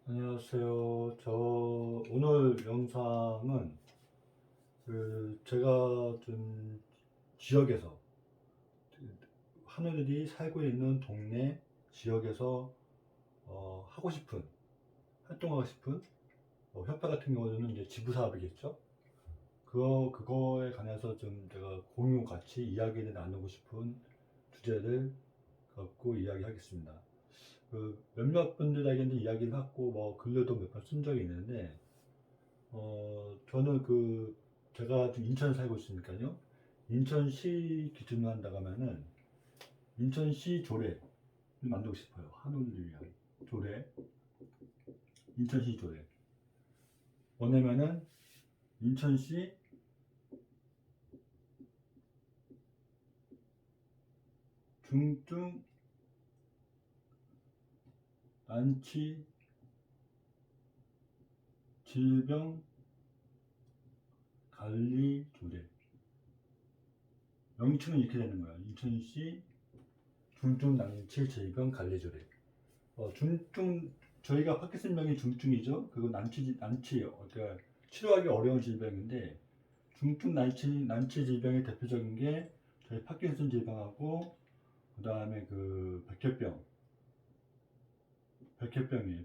안녕하세요. 오늘 영상은 제가 좀 지역에서 하늘들이 살고 있는 동네 지역에서 하고 싶은 활동하고 싶은 협회 같은 경우는 이제 지부 사업이겠죠. 그거에 관해서 좀 제가 공유 같이 이야기를 나누고 싶은 주제를 갖고 이야기하겠습니다. 몇몇 분들에게는 이야기를 하고 글로도 몇 번 쓴 적이 있는데 저는 제가 지금 인천에 살고 있으니까요. 인천시 기준으로 한다고 하면은, 인천시 조례를 만들고 싶어요. 한우를 위한 조례. 인천시 조례. 뭐냐면은, 인천시 중증 난치 질병 관리 조례. 명칭은 이렇게 되는 거예요. 인천시 중증 난치 질병 관리 조례. 저희가 파킨슨병이 중증이죠. 그거 그러니까 치료하기 어려운 질병인데, 중증 난치 질병의 대표적인 게 저희 파킨슨 질병하고, 그 다음에 백혈병이에요. 백혈병.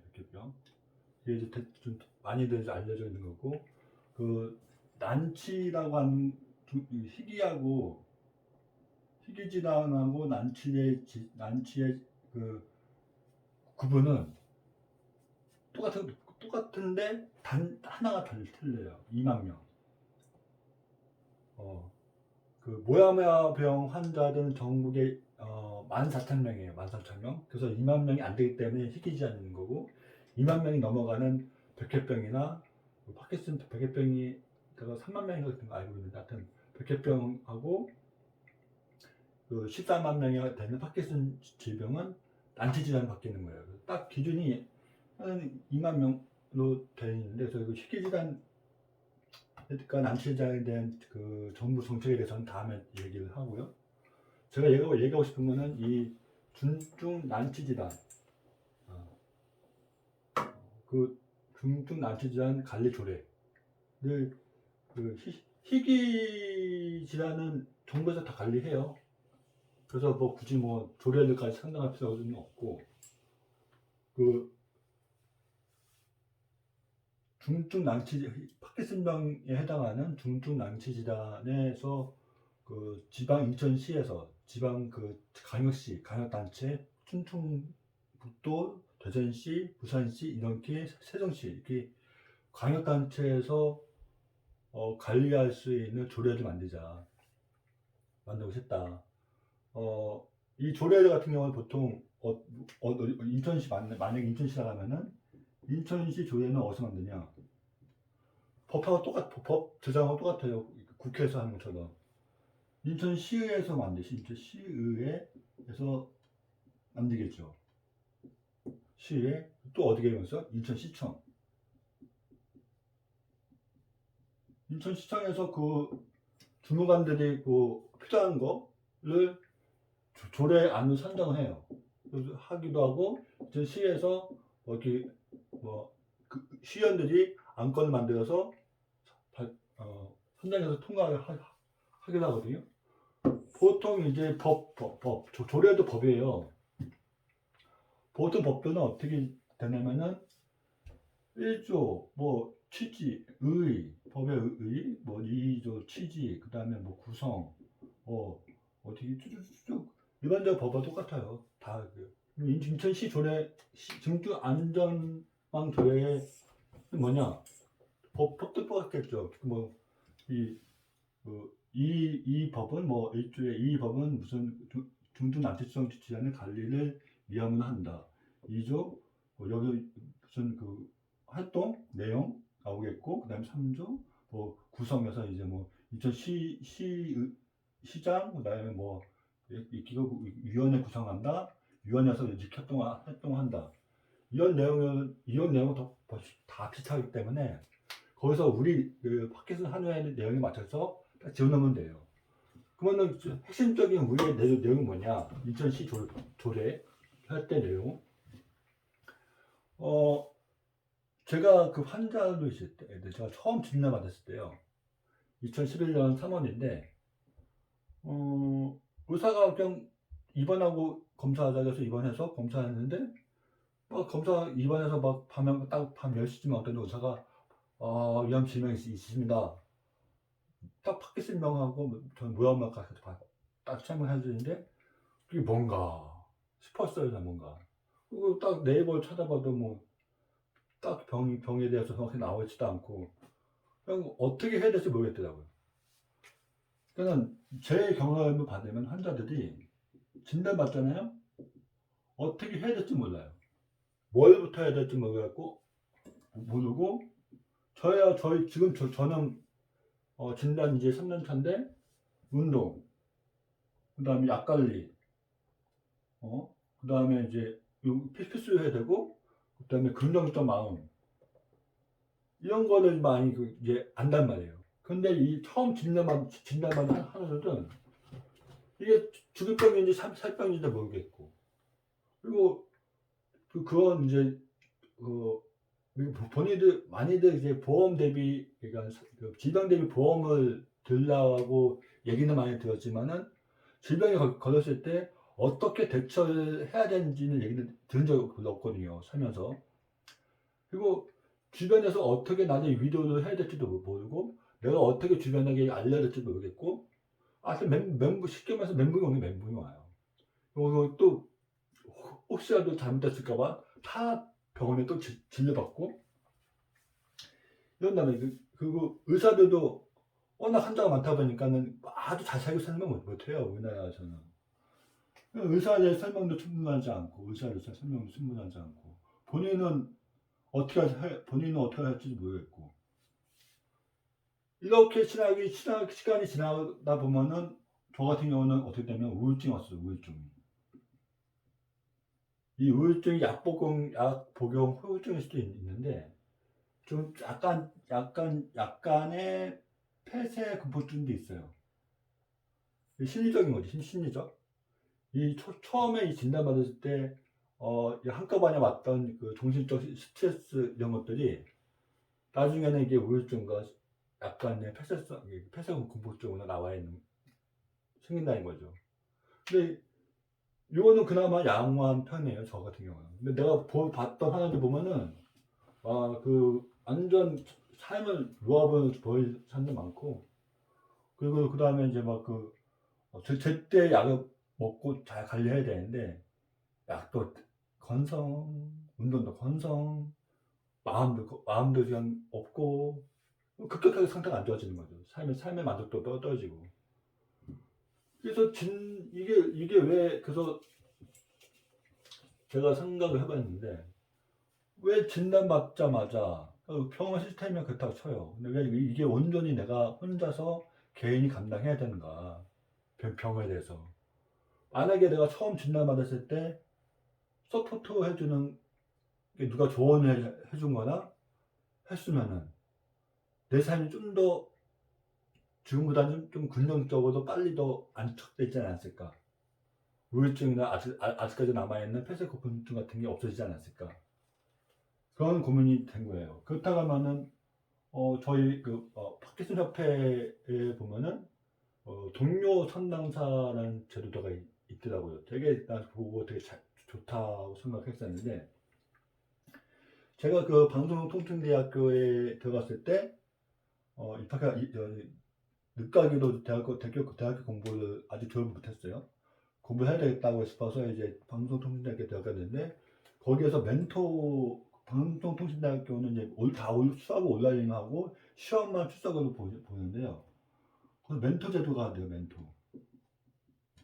이게 이제 좀 많이들 이제 알려져 있는 거고, 난치라고 하는 희귀하고, 희귀질환하고 난치의 그 구분은 똑같은데 단 하나가 틀려요. 2만 명. 모야모야병 환자들은 전국에 14,000명이에요. 14,000명. 그래서 2만 명이 안 되기 때문에 희귀지 않는 거고, 2만 명이 넘어가는 백혈병이나 파킨슨 백혈병이 제가 3만 명인가 같은 거 알고 있는데, 하여튼 백혈병하고 14만 명이 되는 파킨슨 질병은 난치 질환이 바뀌는 거예요. 딱 기준이 한 2만 명으로 되어 있는데, 그래서 이거 희귀 질환, 그러니까 난치자에 대한 정부 정책에 대해서는 다음에 얘기를 하고요. 제가 얘기하고 싶은 거는 이 중증 난치질환, 어, 중증 난치질환 관리 조례를 희귀 질환은 정부에서 다 관리해요. 그래서 굳이 조례들까지 상당할 필요는 없고, 그 중증 난치 파킨슨병에 해당하는 중증 난치 질환에서 지방 인천시에서 지방 광역시 광역단체 충청북도 대전시 부산시 이렇게 세종시 이렇게 광역단체에서 관리할 수 있는 조례를 만들고 싶다. 이 조례 같은 경우는 보통 만약에 인천시라 하면은 인천시 조례는 어디서 만드냐? 법 제정하고 똑같아요. 국회에서 하는 것처럼. 인천시의회에서 만드시, 인천시의회에서 만들겠죠. 시의회, 또 어디게 되면서? 인천시청. 인천시청에서 주무관들이 필요한 거를 조례안으로 선정해요. 하기도 하고, 이제 시에서 이렇게 시의원들이 안건을 만들어서 선정해서 하기도 하거든요. 보통 이제 조례도 법이에요. 보통 법들은 어떻게 되냐면은 1조 취지, 법의 의, 2조 취지, 그 다음에 구성, 어떻게 쭉쭉쭉 일반적 법과 똑같아요. 다 인천시 조례, 증주 안전망 조례는 뭐냐? 법도 똑같겠죠. 이 법은 일조의 이 법은 무슨 중증 난치성 질환의 관리를 위함을 한다. 2조 여기 무슨 활동 내용 나오겠고, 그다음에 3조 구성에서 이제 인천시 시장, 그다음에 기업위원회 구성한다. 위원회에서 이직 활동한다. 이런 내용은 다 비슷하기 때문에 거기서 우리 파켓은 한우의 내용에 맞춰서 딱 지어놓으면 돼요. 그러면은 핵심적인 우리의 내용은 뭐냐? 인천시 조례 할 때 내용. 제가 그 환자로 있을 때, 제가 처음 진단 받았을 때요. 2011년 3월인데, 의사가 그냥 입원하고 검사하자 해서 입원해서 검사했는데, 막 검사 입원해서 막 딱밤 10시쯤 왔더니 의사가, 위암 질병이 있으십니다. 딱 파키슨병하고 전 무역막 가서 딱 설명해 주는데, 그게 뭔가 싶었어요, 뭔가. 그리고 딱 네이버 찾아봐도 뭐, 딱 병에 대해서 정확히 나오지도 않고, 그냥 어떻게 해야 될지 모르겠더라고요. 그러니까 제 경험을 받으면 환자들이 진단받잖아요? 어떻게 해야 될지 몰라요. 뭘부터 해야 될지 모르고, 저는 진단 이제 3년 차인데, 운동, 그 다음에 약 관리, 그 다음에 이제 필수 해야 되고, 그 다음에 긍정적 마음, 이런 거를 많이 이제 안단 말이에요. 근데 이 처음 진단받은 하나들은 이게 죽을 병인지 살병인지 모르겠고, 그리고 그건 이제 그 본인들 많이들 이제 보험 대비, 그러니까 그 질병 대비 보험을 들라고 얘기는 많이 들었지만은 질병에 걸렸을 때 어떻게 대처를 해야 되는지는 얘기는 들은 적이 별로 없거든요, 살면서. 그리고 주변에서 어떻게 나를 위로를 해야 될지도 모르고, 내가 어떻게 주변에게 알려야 될지도 모르겠고, 쉽게 말해서 멘붕이 오는 멘붕이 와요. 그리고 또 혹시라도 잘못됐을까봐 타 병원에 또 진료받고 이런 다음에 그리고 의사들도 워낙 환자가 많다 보니까는 아주 자세하게 설명 못해요, 우리나라에서는. 의사에 대해 설명도 충분하지 않고, 의사에 대해 설명도 충분하지 않고, 본인은 어떻게 할지 모르겠고, 이렇게 시간이 지나다 보면은 저 같은 경우는 어떻게 되면 우울증이 왔어요, 우울증이. 이 우울증이 약 복용 후유증일 수도 있는데, 좀 약간의 폐쇄 공포증도 있어요. 심리적인 거지, 심리적. 처음에 이 진단받았을 때, 한꺼번에 왔던 그 정신적 스트레스 이런 것들이 나중에는 이게 우울증과 약간의 폐쇄 공포증으로 생긴다는 거죠. 근데 이거는 그나마 양호한 편이에요, 저 같은 경우는. 근데 내가 봤던 하나들 보면은, 완전 삶을 놓아버린 사람도 많고, 그리고 그 다음에 이제 제때 약을 먹고 잘 관리해야 되는데, 약도 건성, 운동도 건성, 마음도 그냥 없고, 급격하게 상태가 안 좋아지는 거죠. 삶의 만족도도 떨어지고. 그래서 그래서 제가 생각을 해봤는데, 왜 진단받자마자 병원 시스템이 그렇다고 쳐요. 근데 왜 이게 온전히 내가 혼자서 개인이 감당해야 되는가, 병에 대해서. 만약에 내가 처음 진단받았을 때 서포트 해주는 누가 조언을 해준 거나 했으면은 내 삶이 좀 더 지금보다는 좀 긍정적으로 빨리 더 안착되지 않았을까. 우울증이나 아직까지 남아있는 폐쇄공포증 같은 게 없어지지 않았을까. 그런 고민이 된 거예요. 그렇다고 하면은 저희 파키슨 협회에 보면은 동료 상담사라는 제도가 있더라고요. 되게 난 보고 되게 좋다고 생각했었는데, 제가 그 방송통신대학교에 들어갔을 때 입학하 늦가기로 대학교 공부를 아직 졸업 못했어요. 공부해야 되겠다고 싶어서 이제 방송통신대학교에 들어갔는데, 거기에서 방송통신대학교는 이제 수업을 온라인하고 시험만 출석으로 보는데요. 그래서 멘토 제도가 돼요, 멘토.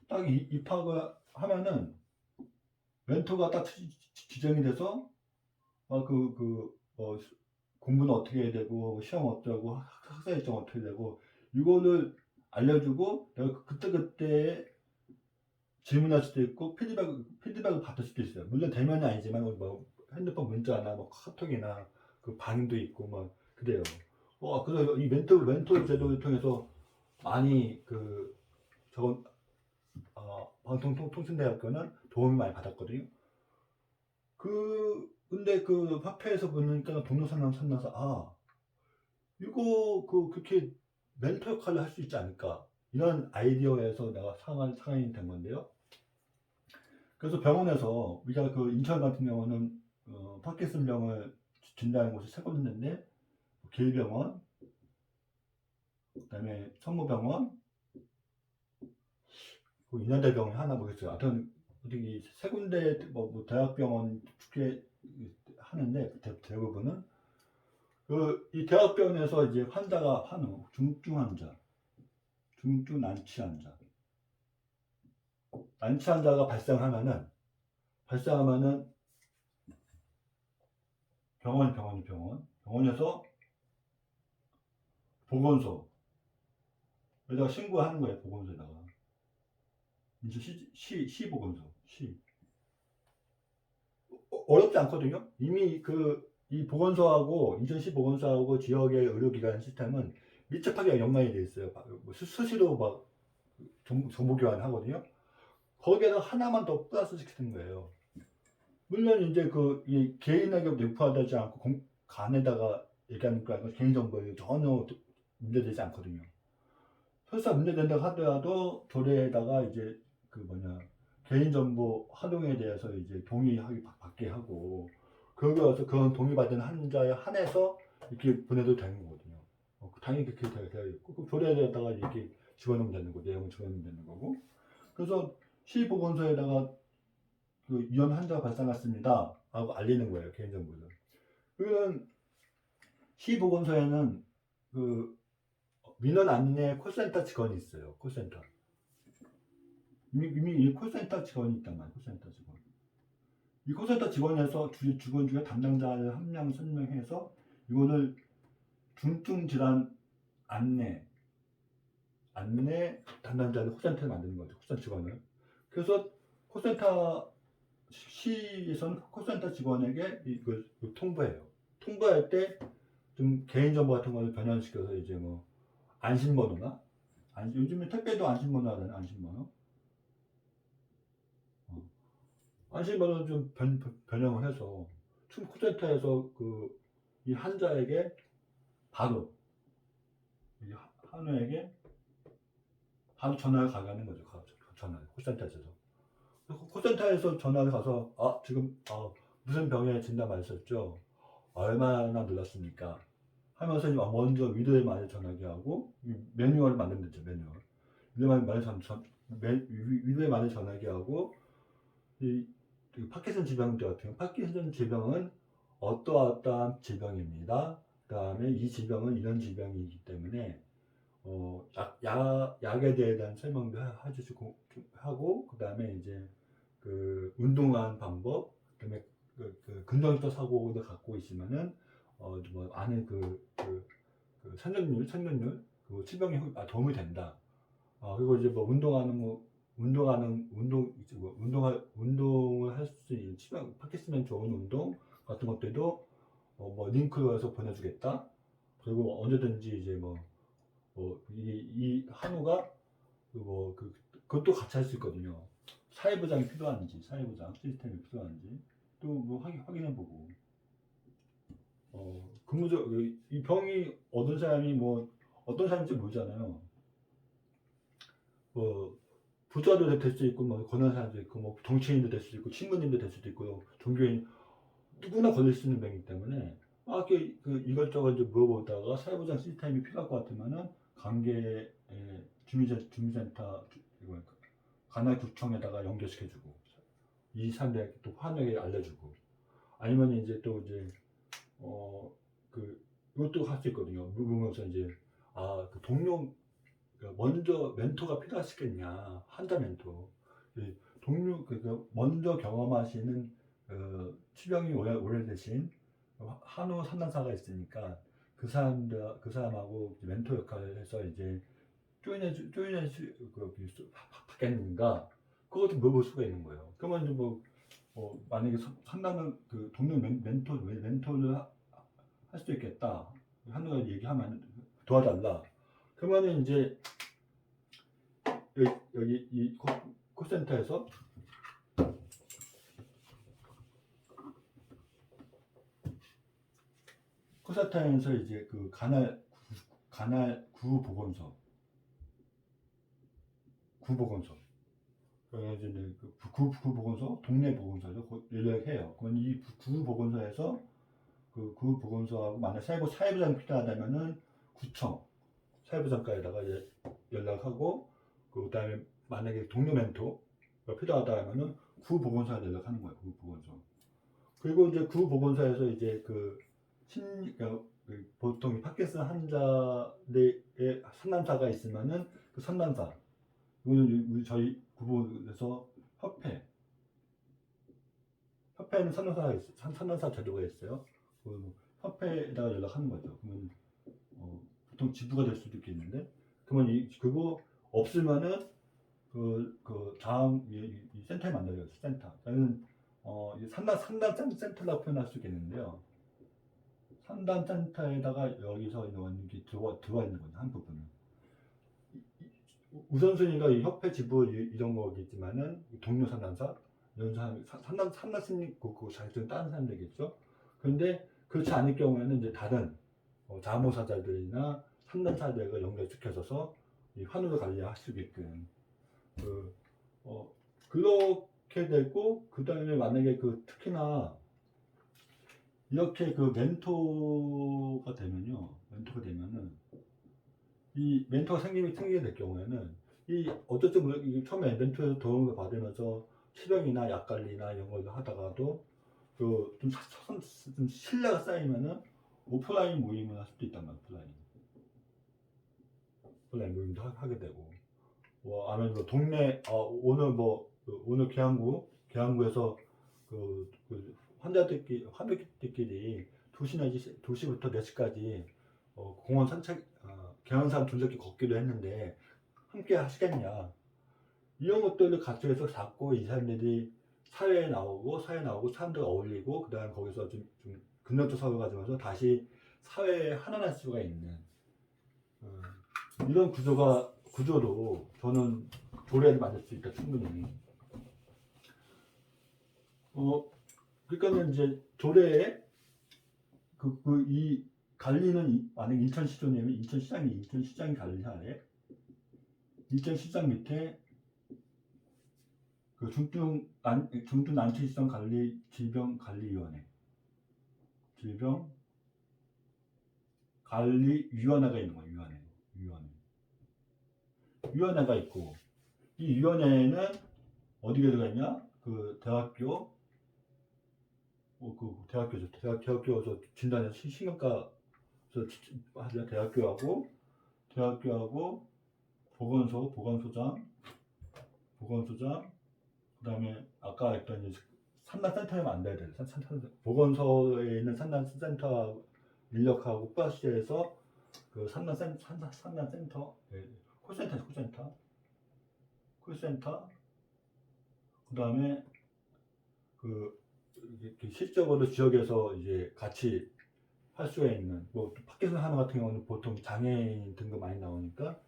딱 입학을 하면은 멘토가 딱 지정이 돼서 공부는 어떻게 해야 되고 시험 어쩌고 학사 일정 어떻게 되고 이거를 알려주고, 내가 그때 질문할 수도 있고 피드백을 받을 수도 있어요. 물론 대면이 아니지만 핸드폰 문자나 카톡이나 그 방도 있고 그래요. 그래서 이 멘토 제도를 통해서 많이 저건 방송통신대학교는 도움을 많이 받았거든요. 근데 그 화폐에서 보니까 동료 상담 만나서 이거 그렇게 멘토 역할을 할 수 있지 않을까 이런 아이디어에서 내가 상황이 된 건데요. 그래서 병원에서 우리가 그 인천 같은 경우는 파킨슨병을 진단하는 곳이 세 군데인데 길병원, 그다음에 성모병원, 그 인하대병원 하나 모르겠어요. 하여튼 어디 세 군데 뭐 대학병원 두개 하는데 대부분은 이 대학병원에서 이제 환자가 환우 중증 환자, 중증 난치 환자가 발생하면은 병원에서 보건소에다가 신고하는 거예요. 보건소에다가 이제 시 보건소 어렵지 않거든요. 이미 이 보건소하고 인천시 보건소하고 지역의 의료기관 시스템은 밀접하게 연관이 돼 있어요. 수시로 막 정보 교환하거든요. 거기에다 하나만 더 플러스 시키는 거예요. 물론 이제 이 개인에게 내포하지 않고 간에다가 얘기하는 거니까 개인정보에 전혀 문제되지 않거든요. 설사 문제된다고 하더라도 조례에다가 이제 개인정보 활용에 대해서 이제 동의하기 받게 하고 거기 와서 그런 동의받은 환자에 한해서 이렇게 보내도 되는 거거든요. 당연히 그렇게 되어 있고 그 조례에다가 이렇게 집어넣으면 되는 거고 내용을 집어넣으면 되는 거고 그래서 시보건소에다가 위험 환자가 발생했습니다 하고 알리는 거예요. 개인정보를. 그러면 시보건소에는 민원 안내 콜센터 직원이 있어요. 콜센터. 이미 이 콜센터 직원이 있단 말이에요. 콜센터 직원. 이 콜센터 직원에서 직원 중에 담당자를 한 명 선명해서 이거를 중증 질환 안내 담당자를 콜센터에 만드는 거죠. 콜센터 직원을. 그래서 콜센터 시에서는 콜센터 직원에게 이걸 통보해요. 통보할 때 좀 개인정보 같은 거를 변환시켜서 이제 뭐 안심번호나 요즘에 택배도 안심번호 하잖아요. 안심번호. 안심번호를 좀 변형을 해서 콜센터에서 이 환자에게 바로 이 한우에게 바로 전화를 가게 거죠. 전화를 콜센터에서. 콜센터에서 전화를 가서 지금 무슨 병에 진단 받으셨죠? 얼마나 놀랐습니까? 하면서 먼저 위로의말을 전하게 하고 매뉴얼을 만들면 되죠. 위로의 말을 전하게 하고 이 파킨슨 질병도 같은 파킨슨 질병은 어떠한 질병입니다. 그 다음에 이 질병은 이런 질병이기 때문에 약에 대한 설명도 해주시고 하고 그 다음에 이제 운동하는 방법 그다음에 근전적 사고도 갖고 있으면은 뭐 아는 생존율 치병에 도움이 된다. 그리고 이제 뭐 운동을 할 수 있는 파키스면 좋은 운동 같은 것들도 뭐 링크해서 보내주겠다. 그리고 언제든지 이제 이 한우가 그것도 같이 할 수 있거든요. 사회보장이 필요한지, 사회보장 시스템이 필요한지 또 뭐 확인해보고. 근무적 이 병이 얻은 사람이 뭐 어떤 사람인지 모르잖아요. 뭐 부자도 될 수 있고 뭐 가난한 사람도 있고 뭐 정치인도 될 수도 있고 신부님도 될 수도 있고 종교인 누구나 걸릴 수 있는 병이기 때문에 이것저것 이제 물어보다가 사회보장 시스템이 필요할 것 같으면은 관계 주민센터 관할구청에다가 연결시켜주고 이 사람들에게 또 환하게 알려주고 아니면 이제 또 이제 이것도 할 수 있거든요. 물으면서 이제 동료 먼저 멘토가 필요하시겠냐 환자 멘토 동료 먼저 경험하시는 치병이 오래되신 한우 상담사가 있으니까 그 사람하고 멘토 역할을 해서 이제 조인해 받겠는가 그것도 물어볼 수가 있는 거예요. 그러면 이제 만약에 상담은 동료 멘토를 할 수도 있겠다. 한우가 얘기하면 도와달라. 그러면 이제 여기 이 콜센터에서 콘서트에서 이제 그 관할 구보건소 그래서 이제 구 보건소 동네 보건소죠. 연락해요. 그럼 이 구 보건소에서 그 구 보건소하고 만약 사회부장이 필요하다면은 구청 사회부장과에다가 연락하고 그다음에 만약에 동료 멘토가 필요하다 하면은 구 보건소에 연락하는 거예요. 구 보건소. 그리고 이제 구 보건소에서 이제 그러니까 보통 파킨슨 환자의 상담사가 있으면은 그 상담사 이거는 저희 구보에서 협회에는 상담사가 있어요. 상담사 제도가 있어요. 그 협회에다가 연락하는 거죠. 그러면 보통 지부가 될 수도 있겠는데 그러면 그거 없으면은 다음 이 센터에 만나요. 센터. 저는 상담 센터라고 표현할 수 있겠는데요. 상담 센터에다가 여기서 이게 들어와 있는 거죠. 한 부분은. 우선순위가 이 협회 지부 이런 거겠지만은 동료 상담사 이런 사람 상담사님 그 자격증 다른 사람 되겠죠. 그런데 그렇지 않을 경우에는 이제 다른 자원봉사자들이나 상담사들과 연결시켜서 이 환우를 관리할 수 있게끔 그렇게 되고 그 다음에 만약에 특히나 이렇게 멘토가 되면은 이 멘토가 생기게 될 경우에는 어쨌든 처음에 멘토에서 도움을 받으면서 치료이나 약 관리나 이런 걸 하다가도 좀 신뢰가 쌓이면은 오프라인 모임을 할 수도 있단 말이에요. 오프라인 모임도 하게 되고 아니면 동네 오늘 계양구에서 환자들끼리 2시부터 4시까지 공원 산책 계양산 둘레길 걷기로 했는데 함께 하시겠냐 이런 것들을 같이 해서 잡고 이 사람들이 사회에 나오고 사람들과 어울리고 그 다음에 거기서 좀 긍정적 사고를 가지면서 다시 사회에 환원할 수가 있는 이런 구조로 저는 조례를 만들 수 있다 충분히. 그러니까는 이제 조례에 이 관리는 만약 인천시장이면 인천시장이 관리하에 인천시장 밑에 중증난치성 관리 질병관리위원회가 있는 거예요. 위원회가 있고 이 위원회에는 어디에 들어가 있냐? 대학교에서 진단해서 신경과 하죠. 대학교하고 보건소장 그다음에 아까 했던 산단센터에만 안 돼야 돼요. 보건소에 있는 산단센터 인력하고 플러스해서 산단센터 콜센터 그다음에 실적으로 지역에서 이제 같이 할 수가 있는 파킨슨 한우 같은 경우는 보통 장애인 등급 많이 나오니까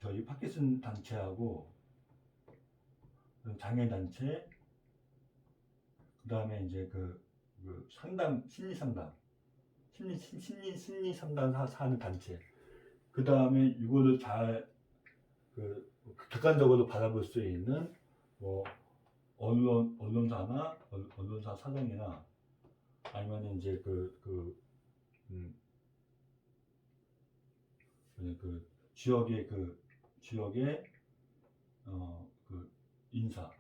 저희 파킨슨 단체하고 장애인 단체 그다음에 이제 심리 상담 하는 단체 그다음에 이거를 잘 객관적으로 바라볼 수 있는 언론사 사장이나 아니면 이제 지역의 인사가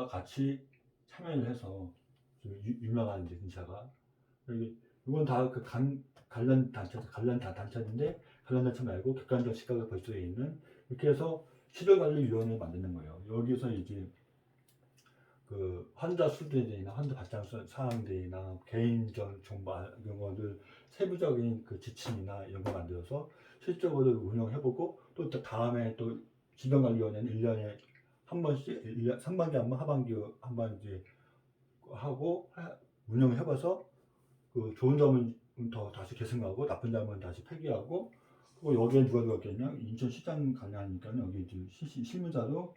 같이 참여를 해서 좀 유명한 이제 인사가 이건 다 관련 단체인데 관련 단체 말고 객관적 시각을 볼 수 있는 이렇게 해서 치료관리위원회를 만드는 거예요. 여기서 이제 환자 수들이나 환자 발생 사항들이나 개인적 정보 이런 거를 세부적인 지침이나 이런 거 만들어서 실적으로 운영해보고 또 다음에 또 질병관리위원회는 1년에 한 번씩 상반기 한 번, 하반기 한 번 이제 하고 운영을 해봐서 좋은 점은 더 다시 계승하고 나쁜 점은 다시 폐기하고 그리고 여기에 누가 들어갔겠냐 인천시장 관리하니까 여기 실무자로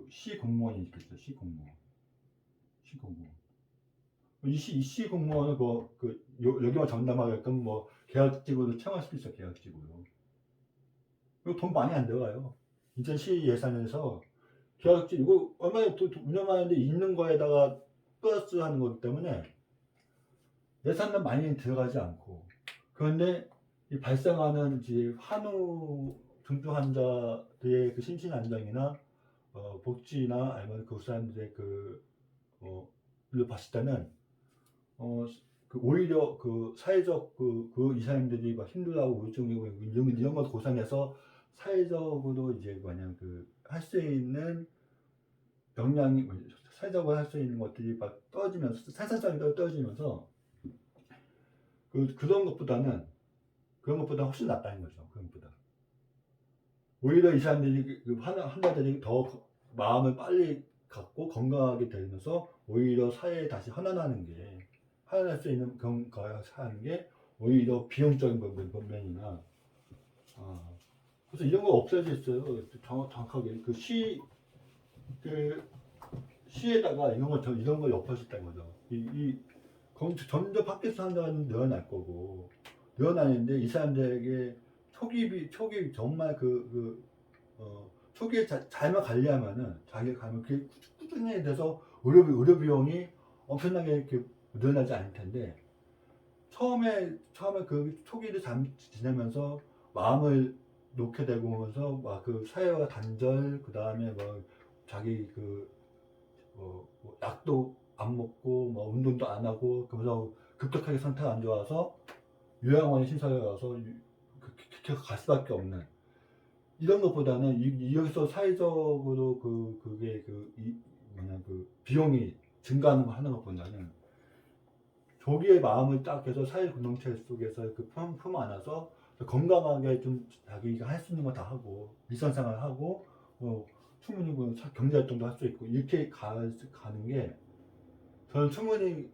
시 공무원이 있겠죠. 시 공무원. 이시 공무원은 여기만 전담하게끔 뭐 계약직으로 채용할 수도 있어, 계약직으로. 이거 돈 많이 안 들어가요. 인천시 예산에서 계약직, 이거 얼마나 운영하는데 있는 거에다가 플러스 하는 거기 때문에 예산은 많이 들어가지 않고. 그런데 이 발생하는 이제 한우 중증 환자들의 그 심신 안정이나 복지나 아니면 그 사람들의 일로 봤을 때는 오히려 그 사회적 이 사람들이 막 힘들어하고 우울증이고 이런 걸 고상해서 사회적으로 이제 만약 할 수 있는 역량이 사회적으로 할 수 있는 것들이 막 떨어지면서 생산성이 떨어지면서 그런 것보다 훨씬 낫다는 거죠. 그런 것보다. 오히려 이 사람들이 환자들이 더 마음을 빨리 갖고 건강하게 되면서 오히려 사회에 다시 환원할 수 있는 경과를 하는 게 오히려 비용적인 면이나 그래서 이런 거 없어져 있어요. 정확하게 시에다가 이런 걸 엮어줬다는 거죠. 점점 팟캐스트 한다는 늘어날 거고 늘어나는데 이 사람들에게 초기 정말 초기에 잘만 관리하면은 자기가 가면 그게 꾸준히 돼서 의료 비용이 엄청나게 이렇게 늘어나지 않을 텐데 처음에 그 초기를 지내면서 마음을 놓게 되고 하면서 막 사회와 단절, 그 다음에 뭐 자기 약도 안 먹고 뭐 운동도 안 하고 그러면서 급격하게 상태가 안 좋아서 요양원에 신설해 가서 계속 갈 수밖에 없는 이런 것보다는 여기서 사회적으로 비용이 증가하는 거 하는 것보다는 조기에 마음을 딱 해서 사회 공동체 속에서 품 안아서 건강하게 좀 자기가 할 수 있는 거 다 하고 일상생활 하고 충분히 경제활동도 할 수 있고 이렇게 가는 게 저는 충분히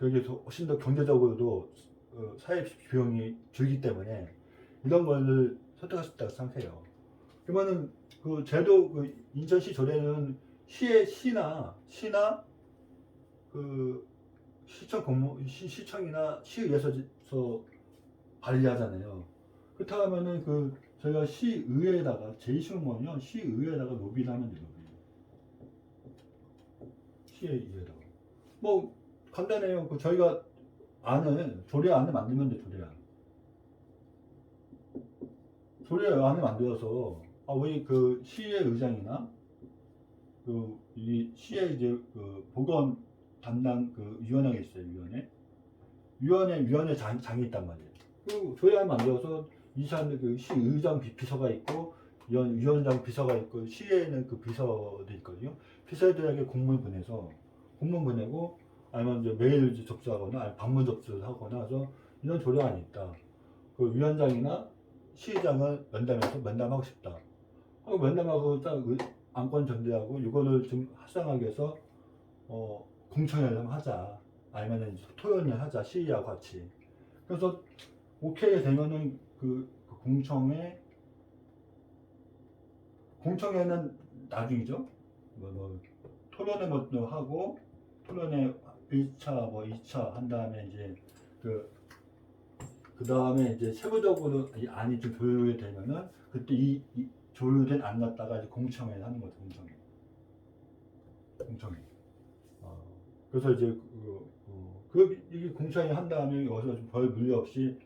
거기에서 훨씬 더 경제적으로도 사회 비용이 줄기 때문에 이런 거를 선택할 수 있다고 생각해요. 그러면은 인천시 조례는 시나 시청이나 시의회에서 관리하잖아요. 그렇다 하면은 저희가 시의회에다가 제일 쉬운 거는요, 시의회에다가 로비를 하면 돼요. 시의회에다가 뭐 간단해요. 저희가 조례안을 만들면 돼. 조례안을 만들어서 우리 시의 의장이나 이 시의 이제 보건 담당 위원회가 있어요. 위원회 장이 있단 말이에요. 조례안 만들어서 이 사람들 시의장 비서가 있고 위원장 비서가 있고 시에는 비서도 있거든요. 비서들에게 공문 보내고 아니면 이제 메일 접수하거나 아니면 방문 접수를 하거나 해서 이런 조례안이 있다. 위원장이나 시의장을 면담하고 싶다. 면담하고 딱 안건 전대하고 이거를 좀 합상하게 해서 공청회를 한번 하자. 아니면은 토론을 하자. 시의하고 같이. 그래서 오케이 되면은 공청회는 나중이죠. 토론회 것도 하고 토론회 1차 2차 한 다음에 이제 그 다음에 이제 세부적으로 이 안이 좀 조율이 되면은 그때 이 조율된 안 갖다가 이제 공청회를 하는 거죠. 공청회. 그래서 이제 이게 공청회 한 다음에 여기서 좀 별 문제 없이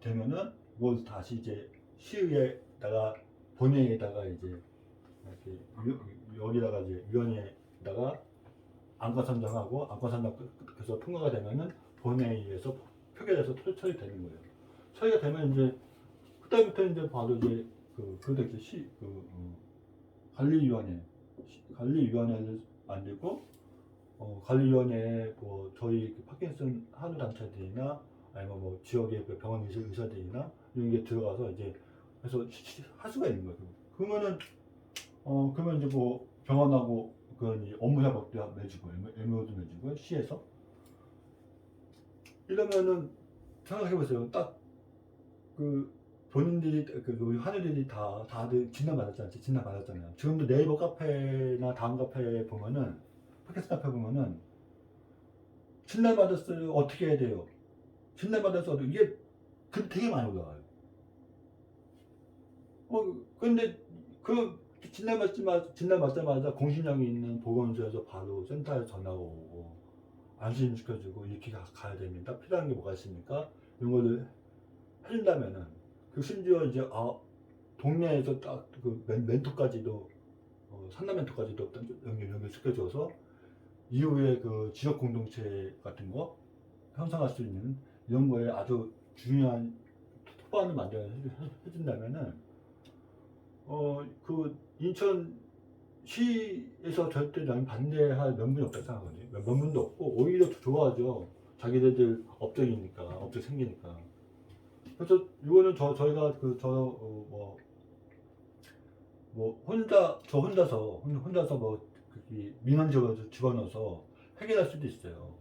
되면은 이걸 다시 이제 시의회에다가 본회의에다가 이제 여기다가 이제 위원회에다가 안건 선정하고 안건 선정해서 통과가 되면은 본회의에서 표결해서 처리되는 거예요. 처리가 되면 이제 그다음부터 이제 바로 이제 그것도 이제 관리위원회를 만들고 관리위원회에 저희 파킨슨 한우 단체들이나 아니면 지역의 병원 의사들이나 이런 게 들어가서 이제 해서 할 수가 있는 거예요. 그러면 이제 병원하고 업무 협약도 맺고 MO도 맺고 시에서 이러면은 생각해보세요. 딱 본인들이 하늘들이 다들 진단받았잖아요. 지금도 네이버 카페나 다음 카페에 보면은 팟캐스트 카페 보면은 진단 받았어요. 어떻게 해야 돼요? 진단 받아서 이게 되게 많이 올라가요. 근데 그 진단 받자마자 공신력이 있는 보건소에서 바로 센터에 전화가 오고 안심시켜주고 이렇게 가야 됩니다. 필요한 게 뭐가 있습니까? 이런 거를 해준다면은 그 심지어 이제 동네에서 딱 그 멘토까지도 산나 멘토까지도 연결시켜줘서 이후에 그 지역 공동체 같은 거 형성할 수 있는 이런 거에 아주 중요한 토반을 만들어 해준다면은 그 인천시에서 절대 난 반대할 명분이 없다고 생각하거든요. 명분도 없고 오히려 더 좋아하죠. 자기네들 업적이니까 업적 생기니까. 그래서 이거는 저희가 혼자서 민원 집어넣어서 해결할 수도 있어요.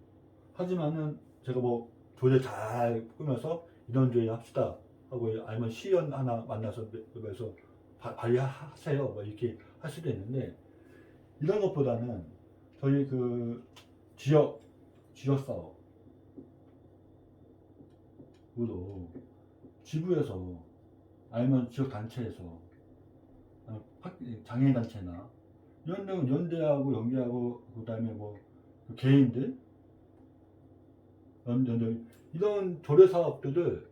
하지만은 제가 조례 잘 꾸며서 이런 조례 합시다 하고 아니면 시의원 하나 만나서 그래서 발의하세요 이렇게 할 수도 있는데 이런 것보다는 저희 그 지역 사업으로 지부에서 아니면 지역 단체에서 장애인 단체나 이런 데는 연대하고 연계하고 그다음에 그 개인들 이런 조례 사업들을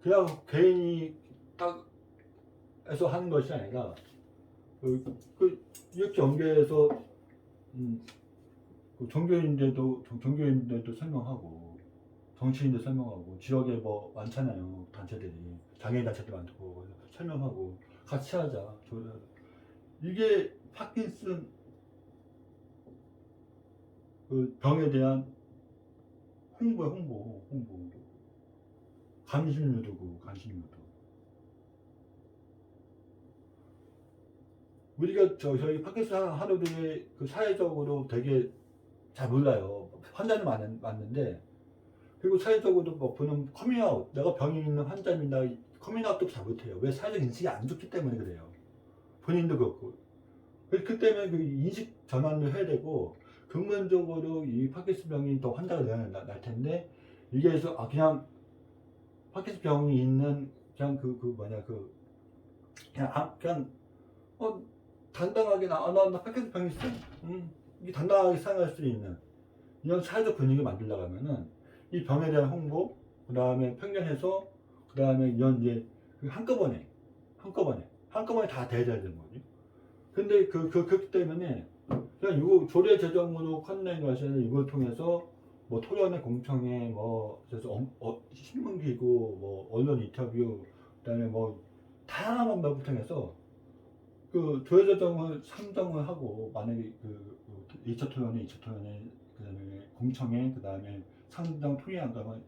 그냥 개인이 딱 해서 하는 것이 아니라 이렇게 연계해서 종교인들도 설명하고 정치인들 설명하고 지역에 많잖아요 단체들이 장애인 단체도 많고 설명하고 같이 하자. 이게 파킨슨 그 병에 대한 홍보야 홍보 관심 유도고 관심 유도. 우리가 저희 파킨슨 하루들이 그 사회적으로 되게 잘 몰라요. 환자는 많은데 그리고 사회적으로 보는 커밍아웃 내가 병이 있는 환자입니다 커밍아웃도 잘 못해요. 왜? 사회적 인식이 안 좋기 때문에 그래요. 본인도 그렇고 그 때문에 그 인식 전환을 해야 되고 근본적으로 이 파킨슨 병이 더 환자가 날 텐데 이게 해서 그냥 파킨슨 병이 있는 그냥 그냥 당당하게 나 파킨슨 병이 있어. 이게 당당하게 생각할 수 있는 이런 사회적 분위기 만들려고 하면은 이 병에 대한 홍보 그 다음에 편견해서 그 다음에 이런 이제 한꺼번에 다 대해야 되는 거죠. 근데 그렇기 때문에 그냥 이거 조례 제정으로 컨넨 것에는 이걸 통해서 토론회 공청회 그래서 신문기구 언론 인터뷰 그다음에 다양한 방법을 통해서 그 조례 제정을 상정을 하고 만약에 2차 토론회 그다음에 공청회 그다음에 상정 통일한 거면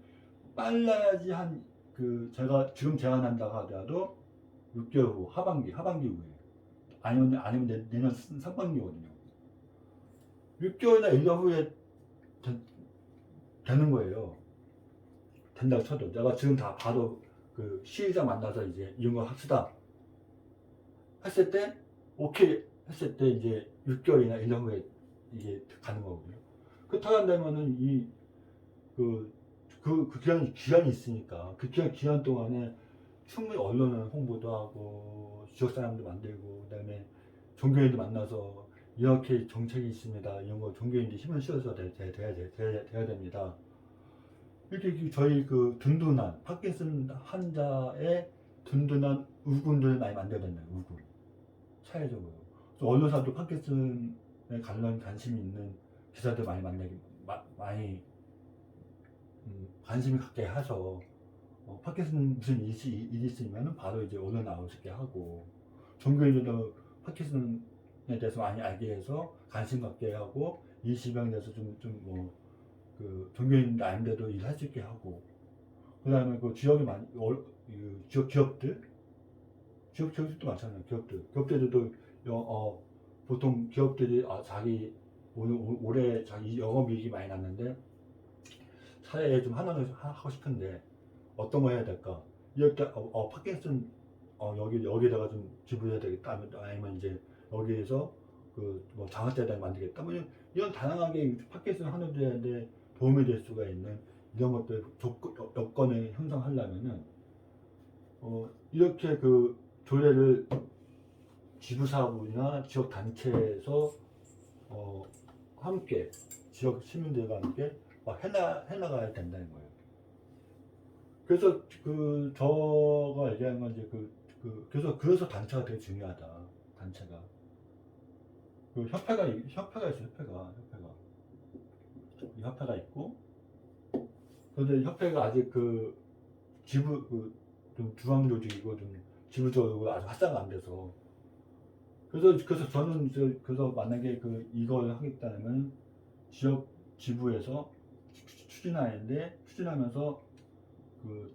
빨라야지 제가 지금 제안한다고 하더라도 6개월 후 하반기 후에 아니면 내년 상반기거든요. 6개월이나 1년 후에 되는 거예요. 된다고 쳐도 내가 지금 다 바로 그 시의자 만나서 이제 이런 거 합시다 했을 때 오케이 했을 때 이제 6개월이나 1년 후에 이게 가는 거거든요. 그렇다고 한다면은 그 기간이 있으니까 그 기간 동안에 충분히 언론은 홍보도 하고 지역 사람도 만들고 그다음에 종교인도 만나서 이렇게 정책이 있습니다. 이런 거 종교인들이 힘을 실어서 돼야 됩니다. 이렇게 저희 그 든든한 파킨슨 환자의 든든한 우군들 많이 만들어야 된다. 우군 사회적으로. 언론사도 파킨슨에 관심이 있는 기사들 많이 많이 관심을 갖게 해서 파킨슨 무슨 일이 있으면 바로 이제 언론 나올 수 있게 하고 종교인들도 파킨슨에 대해서 많이 알게 해서 관심 갖게 하고 이 질병에 대해서 종교인들 아닌데도 일할 수 있게 하고 그 다음에 그 지역이 지역 기업들도 많잖아요. 기업들도 보통 기업들이 자기 올해 자기 영업이익이 많이 났는데 사회에 좀 환원을 하고 싶은데 어떤 거 해야 될까? 이럴 때 파킨슨 여기다가 좀 지불해야 되겠다. 아니면 이제 여기에서 장학재단 만들겠다. 이런 다양하게 파킨슨 환원돼야 되는데 도움이 될 수가 있는 이런 것들 여건을 형성하려면은 이렇게 그 조례를 지부사업이나 지역 단체에서 함께 지역 시민들과 함께 막 해나가야 된다는 거예요. 그래서 그 저가 얘기하는 건 이제 그래서 단체가 되게 중요하다. 단체가 그 협회가 있어. 협회가 있고, 그런데 협회가 아직 그 지부 좀 중앙 조직이고 좀 지부적으로 아주 활성화 안 돼서, 그래서 저는 그래서 만약에 이걸 하겠다면 지역 지부에서 추진하면서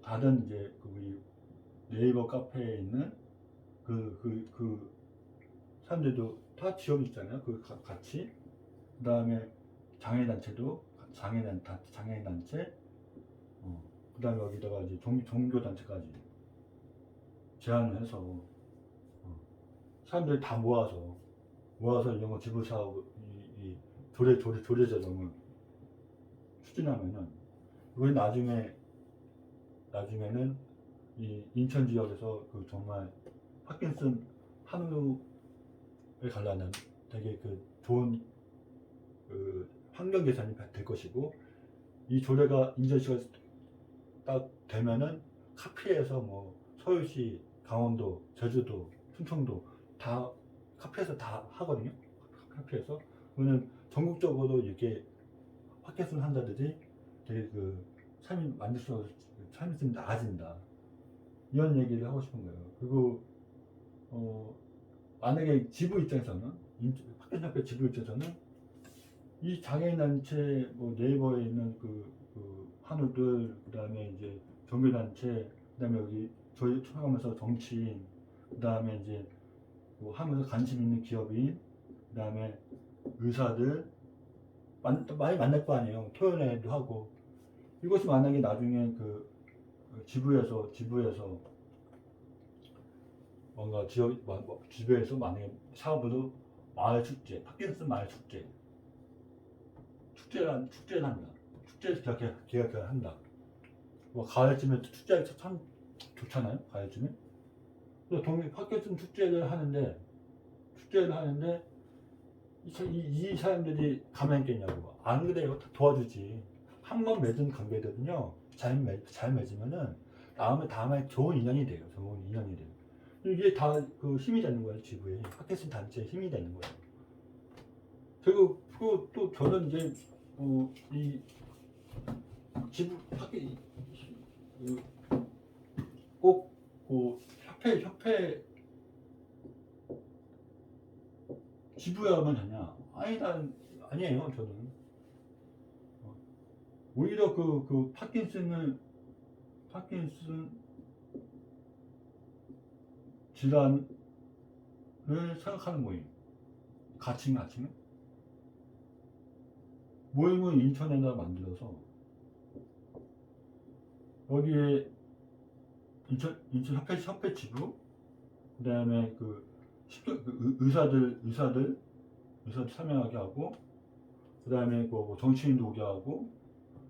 다른 이제 우리 네이버 카페에 있는 그 사람들도 다 지역이 있잖아요. 같이. 그 다음에 장애단체도 장애단체, 그 다음에 여기다가 이제 종교단체까지 제안을 해서 사람들이 다 모아서 이런 거 지부 사업 이 조례 제정을 추진하면은 이건 나중에는 이 인천 지역에서 정말 파킨슨 한우에 관련한 되게 좋은 환경 개선이 될 것이고, 이 조례가 인천시가 딱 되면은 카피에서 뭐 서울시, 강원도, 제주도, 충청도 다 카피에서 다 하거든요. 카피에서 그러면 전국적으로 이렇게 파킨슨 환자들이 되게 삶이 만족스러워, 삶이 좀 나아진다, 이런 얘기를 하고 싶은 거예요. 그리고 만약에 지부 입장에서는, 파킨슨 협회 지부 입장에서는 이 장애인단체, 뭐 네이버에 있는 한우들, 그 다음에 이제 종교단체, 그 다음에 여기 저희 촬영하면서 정치인, 그 다음에 이제 하면서 관심 있는 기업인, 그 다음에 의사들 많이 만날 거 아니에요. 토요일에도 하고. 이것이 만약에 나중에 지부에서 뭔가 지부에서 만약에 사업으로 마을 축제, 파킨슨 마을 축제를 한다. 축제에서 계약을 한다. 뭐 가을쯤에 축제가 참 좋잖아요. 가을쯤에. 그래서 파킨슨 축제를 하는데 이 사람들이 가만히 있겠냐고. 안 그래요. 다 도와주지. 한 번 맺은 관계거든요. 잘 맺으면은 다음에 좋은 인연이 돼요. 이게 다 힘이 되는 거예요. 지부에. 파킨슨 단체의 힘이 되는 거예요. 그리고 또 저는 이제 이 지부 꼭 협회 지부야만 하냐? 아니에요. 저는 오히려 파킨슨 질환을 생각하는 모임, 가칭 모임을 인천에다 만들어서 여기에 인천 협회 지부, 그 다음에 의사들 참여하게 하고, 그 다음에 뭐 정치인도 오게 하고,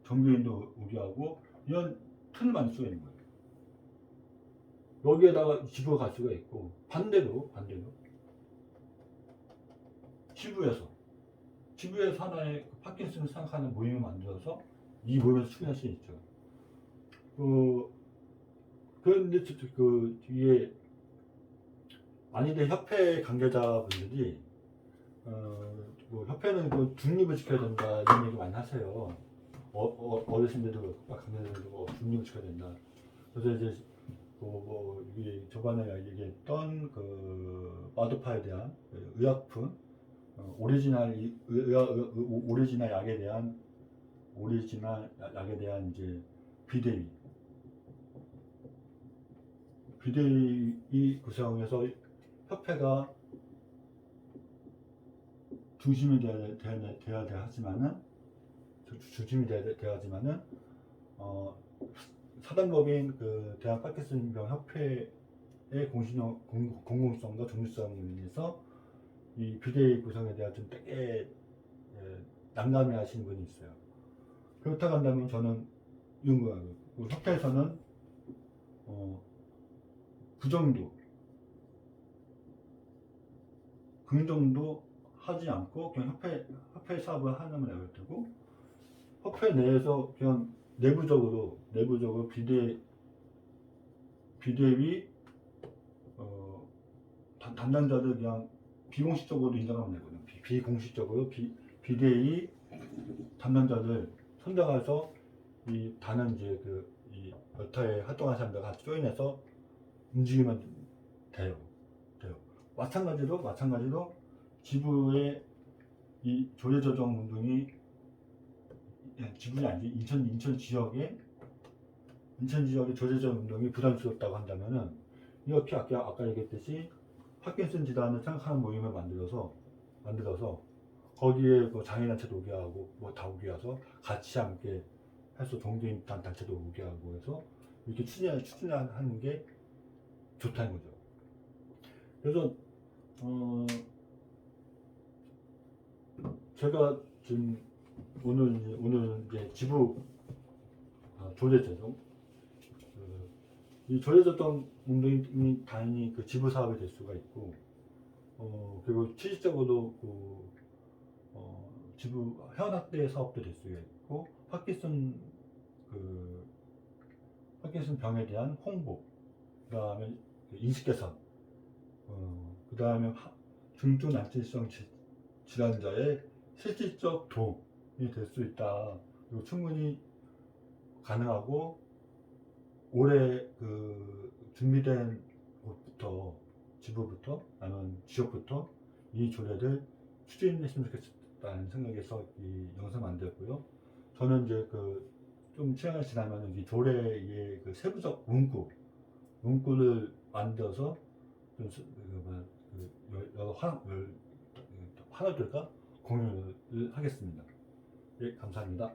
종교인도 오게 하고, 이런 틀을 만들 수가 있는 거예요. 여기에다가 지부가 갈 수가 있고, 반대로 지부에서 하나의 파킨슨을 생각하는 모임을 만들어서 이 모임에서 추진할 수 있죠. 그런데 뒤에 아니데 협회 관계자분들이 협회는 중립을 지켜야 된다, 이런 얘기 많이 하세요. 어르신들도 관계자들도 중립을 지켜야 된다. 그래서 이제 이게 저번에 얘기했던 마도파에 대한 의약품, 오리지널 약에 대한 이제 비대위 구성해서 협회가 중심이 돼야 하지만은 사단법인 대한 파킨슨병 협회의 공공성과 중립성을 위해서 이 비대위 구성에 대한 좀 되게 난감해 하시는 분이 있어요. 그렇다고 한다면 저는 연구하고 협회에서는 그 정도 하지 않고 그냥 협회 사업을 하는 걸 되고, 협회 내에서 그냥 내부적으로 비대위 담당자들 그냥 비공식적으로 인정하면 되거든요. 비공식적으로 비대위 담당자들 선정해서 이 다른 이제 이 여타에 활동하는 사람들 같이 조인해서 움직이면 돼요. 마찬가지로 지부의 이 조례조정 운동이 지부이 아니지 인천 지역의 조례조정 운동이 부담스럽다고 한다면은 이렇게 아까 얘기했듯이 파킨슨 질환을 생각하는 모임을 만들어서 거기에 뭐 장애단체도 오게 하고 뭐 다 오게 해서 같이 함께 해서 종교인 단체도 오게 하고 해서 이렇게 추진하는 게 좋다는 거죠. 그래서 제가 지금 오늘 이제 지부 조례조정 이 조례조정 운동이 당연히 그 지부 사업이 될 수가 있고, 그리고 실질적으로 지부 회원학대 사업도 될 수가 있고, 파킨슨 병에 대한 홍보, 그 다음에 인식 개선, 그 다음에 중증 난치성 질환자의 실질적 도움이 될 수 있다. 그리고 충분히 가능하고 올해 준비된 곳부터 지부부터 아니면 지역부터 이 조례를 추진했으면 좋겠다는 생각에서 이 영상 만들었고요. 저는 이제 좀 시간이 지나면 이 조례의 세부적 문구를 만들어서 좀 여러 화너들과 공유를 하겠습니다. 예, 감사합니다.